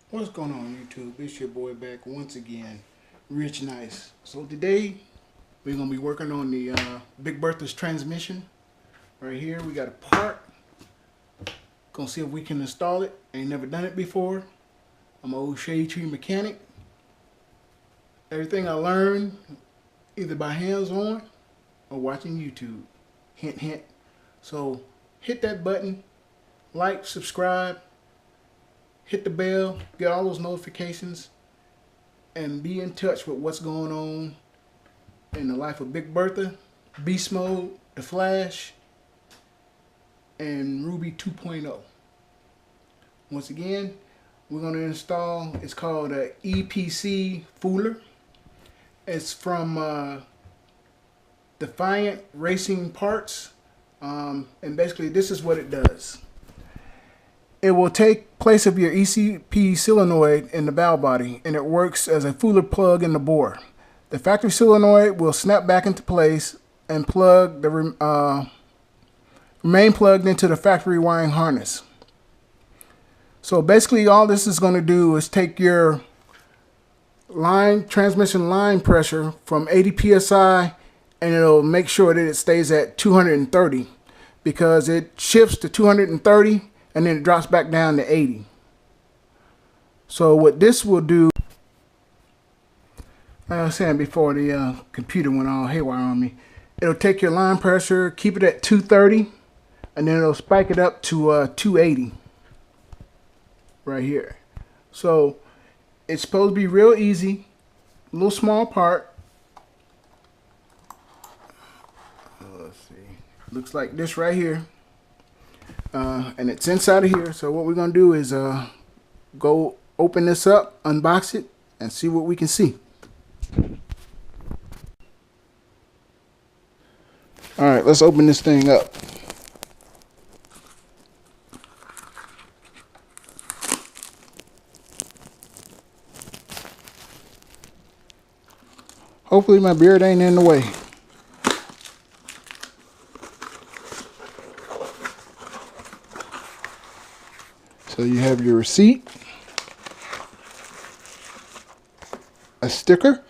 What's going on YouTube? It's your boy back once again, Rich Nice. So today we're going to be working on the Big Bertha's transmission. Right here we got a part. Gonna see if we can install it. Ain't never done it before. I'm an old shade tree mechanic. Everything I learned either by hands-on or watching YouTube. Hint, hint. So hit that button, like, subscribe, hit the bell, get all those notifications, and be in touch with what's going on in the life of Big Bertha, Beast Mode, The Flash, and Ruby 2.0. Once again, we're going to install, it's called a EPC Fooler. It's from Deviant Race Parts, and basically this is what it does. It will take place of your ECP solenoid in the valve body, and it works as a Fooler plug in the bore. The factory solenoid will snap back into place and plug the remain plugged into the factory wiring harness. So basically all this is going to do is take your transmission line pressure from 80 psi, and it'll make sure that it stays at 230, because it shifts to 230 and then it drops back down to 80. So what this will do, like I was saying before, the computer went all haywire on me. It'll take your line pressure, keep it at 230, and then it'll spike it up to 280 right here. So it's supposed to be real easy, a little small part. Let's see, looks like this right here. And it's inside of here. So what we're going to do is go open this up, unbox it, and see what we can see. Alright, let's open this thing up. Hopefully my beard ain't in the way. So you have your receipt, a sticker,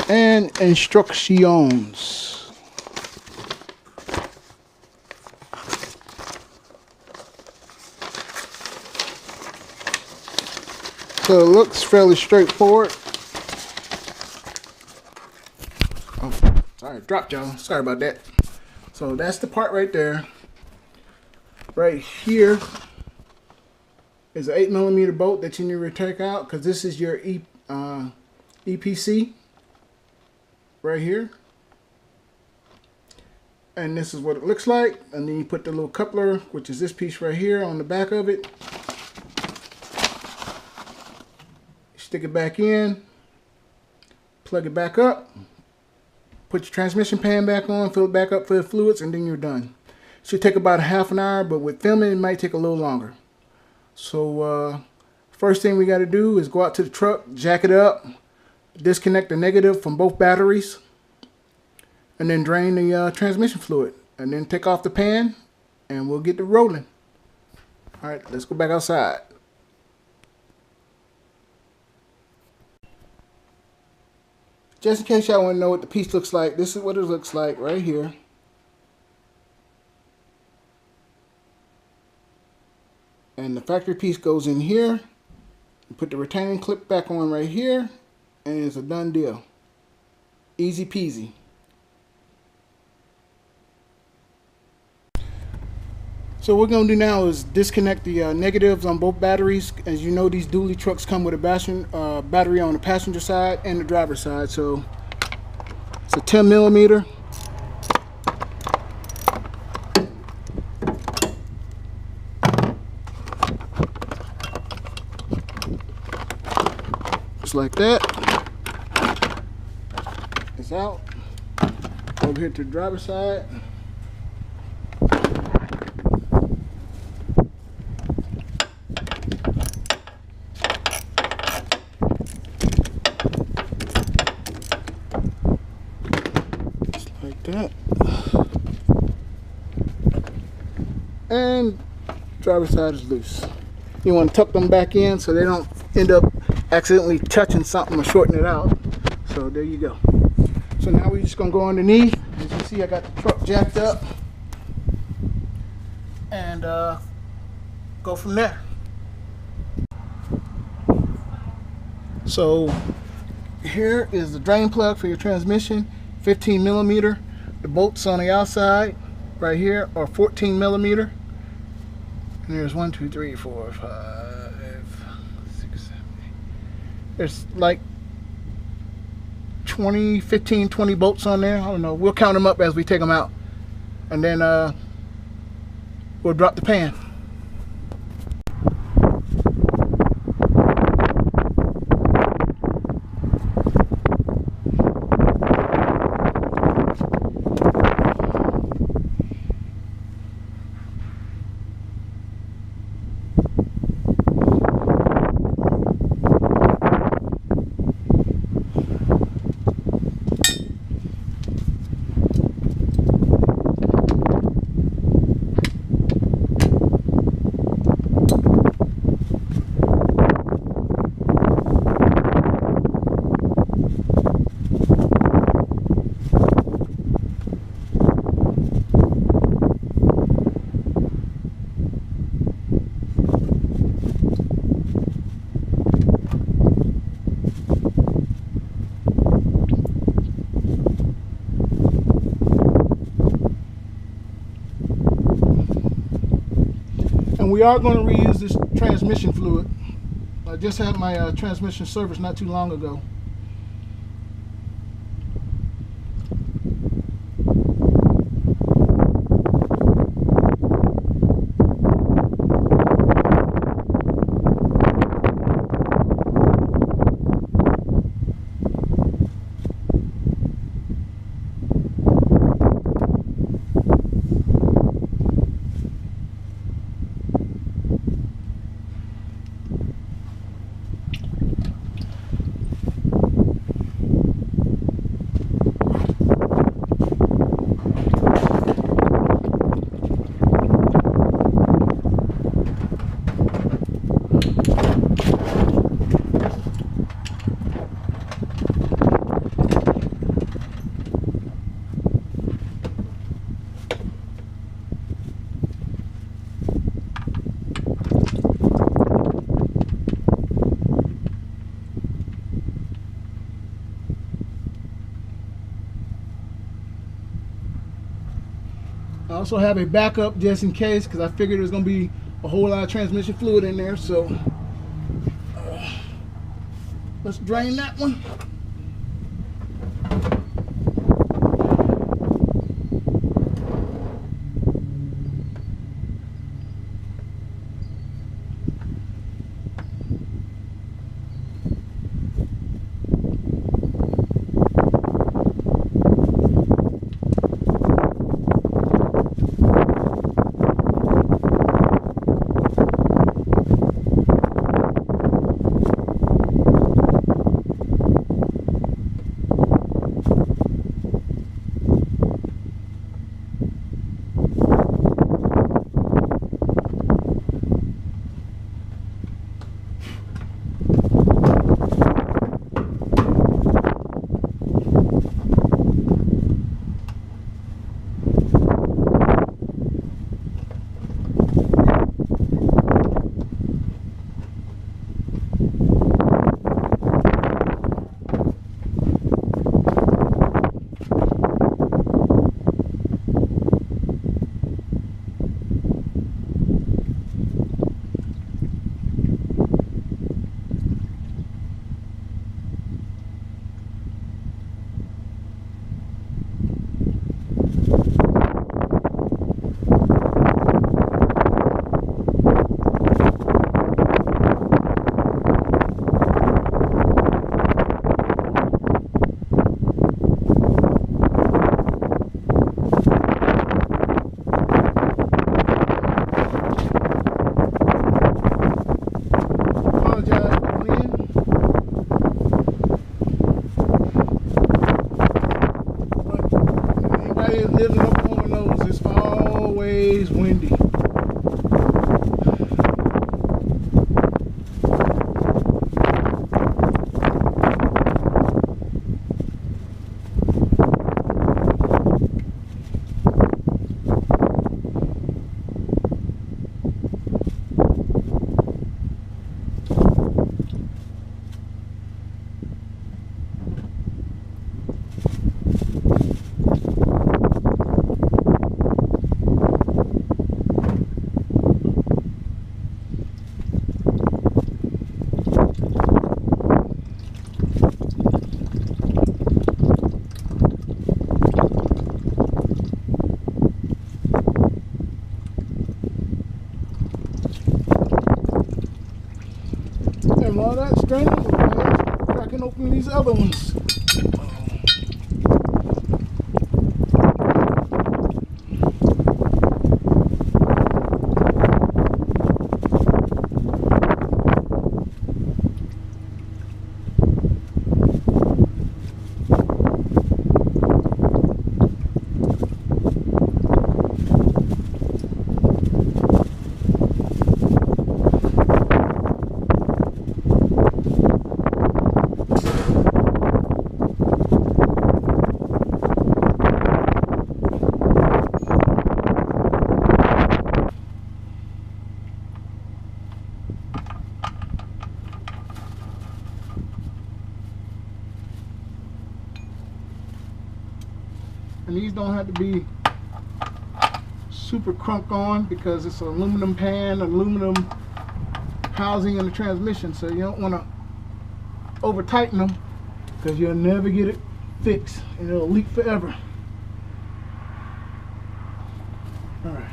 and instructions. So it looks fairly straightforward. Oh, sorry, dropped y'all. Sorry about that. So that's the part right there. Right here is an 8mm bolt that you need to take out, because this is your EPC right here. And this is what it looks like. And then you put the little coupler, which is this piece right here, on the back of it. Stick it back in, plug it back up, put your transmission pan back on, fill it back up for the fluids, and then you're done. Should take about a half an hour, but with filming it might take a little longer. So first thing we got to do is go out to the truck, jack it up, disconnect the negative from both batteries, and then drain the transmission fluid, and then take off the pan, and we'll get it rolling. All right, let's go back outside. Just in case y'all want to know what the piece looks like, this is what it looks like right here. And the factory piece goes in here. You put the retaining clip back on right here, and it's a done deal. Easy peasy. So what we're going to do now is disconnect the negatives on both batteries. As you know, these dually trucks come with a battery on the passenger side and the driver's side. So it's a 10mm. Just like that. It's out. Over here to the driver's side. Like that. And driver's side is loose. You want to tuck them back in so they don't end up accidentally touching something or shorting it out. So there you go. So now we're just going to go underneath. As you see, I got the truck jacked up. And go from there. So here is the drain plug for your transmission, 15 millimeter. The bolts on the outside right here are 14 millimeter. And there's 1, 2, 3, 4, 5, 6, 7, 8. There's like 20, 15, 20 bolts on there. I don't know. We'll count them up as we take them out. And then we'll drop the pan. We are going to reuse this transmission fluid. I just had my transmission service not too long ago. I also have a backup just in case, because I figured there's going to be a whole lot of transmission fluid in there. So let's drain that one. and while that's draining, we're cracking open these other ones. And these don't have to be super crunk on because it's an aluminum pan, aluminum housing in the transmission, so you don't want to over tighten them because you'll never get it fixed and it'll leak forever. All right.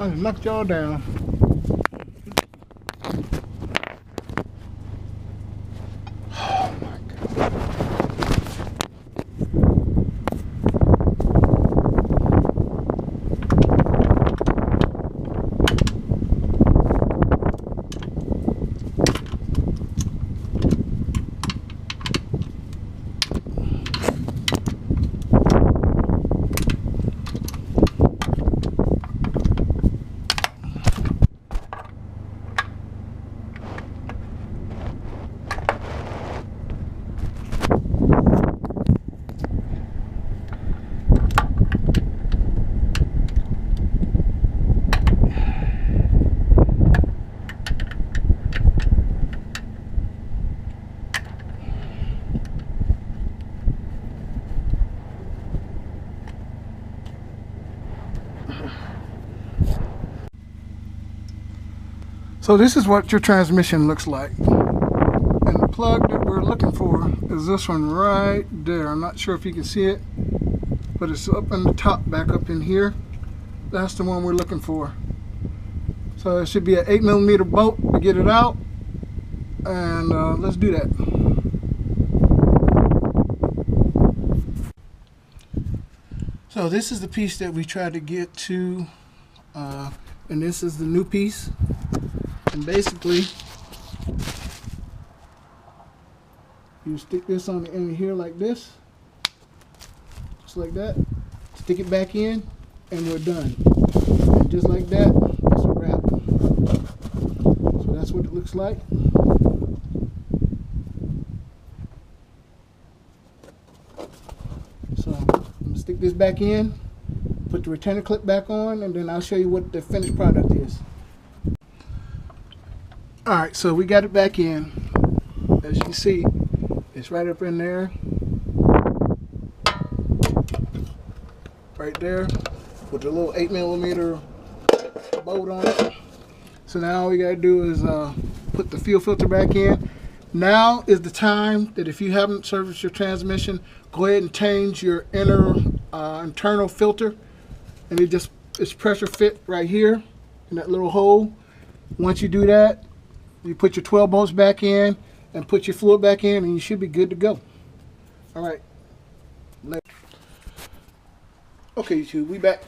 I just knocked y'all down. Oh my God. So this is what your transmission looks like. And the plug that we're looking for is this one right there. I'm not sure if you can see it, but it's up in the top, back up in here. That's the one we're looking for. So it should be an 8mm bolt to get it out. And let's do that. So this is the piece that we tried to get to, and this is the new piece. And basically, you stick this on the end here like this, just like that, stick it back in, and we're done. And just like that, it's a wrap. So that's what it looks like. So I'm going to stick this back in, put the retainer clip back on, and then I'll show you what the finished product is. Alright, so we got it back in. As you can see, it's right up in there. Right there, with the little 8mm bolt on it. So now all we gotta do is put the fuel filter back in. Now is the time that if you haven't serviced your transmission, go ahead and change your internal filter. And it's pressure fit right here in that little hole. Once you do that, you put your 12 bolts back in and put your fluid back in, and you should be good to go. All right. Okay, YouTube, we back.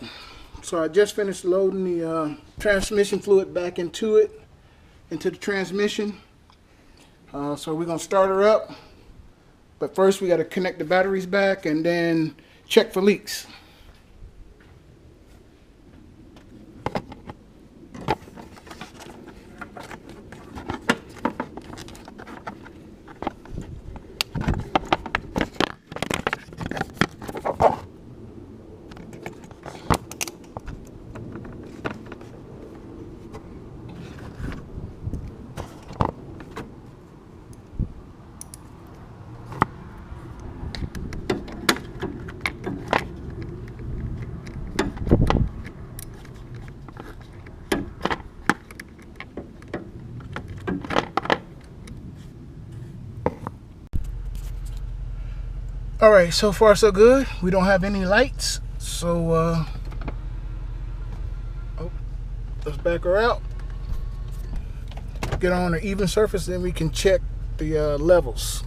So I just finished loading the transmission fluid back into the transmission. So we're gonna start her up, but first we got to connect the batteries back and then check for leaks. Alright, so far so good. We don't have any lights, so let's back her out. Get on an even surface, then we can check the levels.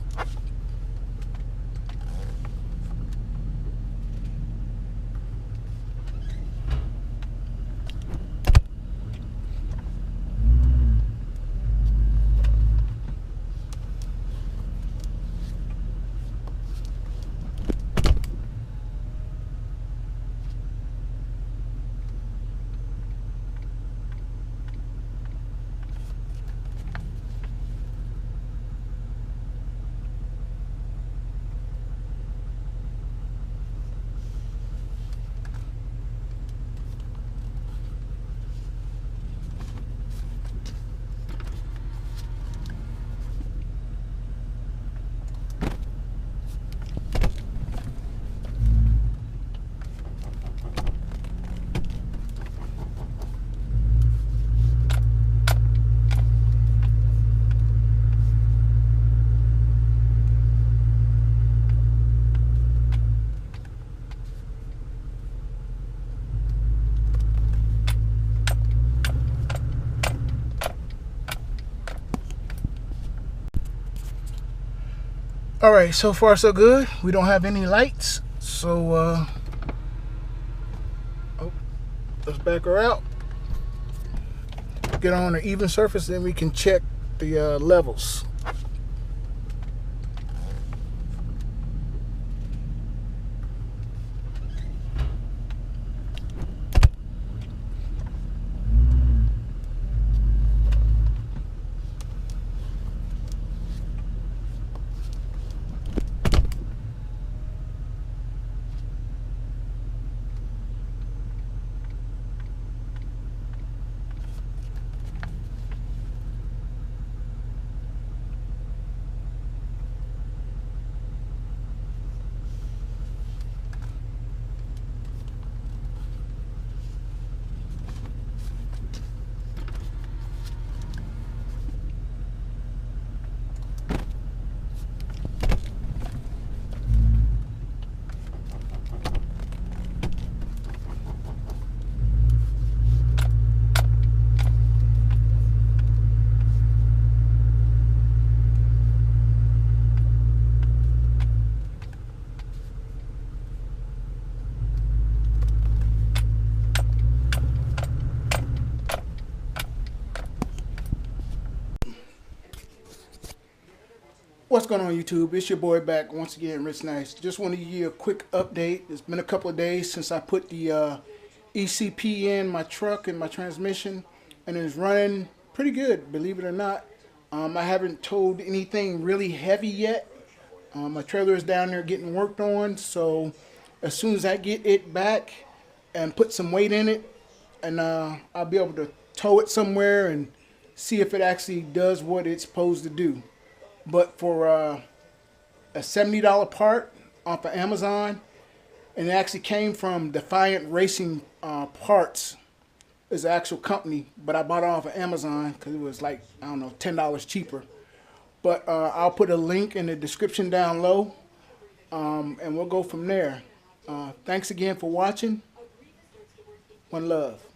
Alright, so far so good. We don't have any lights, so let's back her out. Get on an even surface, then we can check the levels. What's going on, YouTube? It's your boy back once again, Rich Nice. Just want to give you a quick update. It's been a couple of days since I put the ECP in my truck and my transmission, and it's running pretty good, believe it or not. I haven't towed anything really heavy yet. My trailer is down there getting worked on, so as soon as I get it back and put some weight in it, and I'll be able to tow it somewhere and see if it actually does what it's supposed to do. But for a $70 part off of Amazon, and it actually came from Deviant Race Parts, is the actual company, but I bought it off of Amazon because it was like, I don't know, $10 cheaper. But I'll put a link in the description down low, and we'll go from there. Thanks again for watching. One love.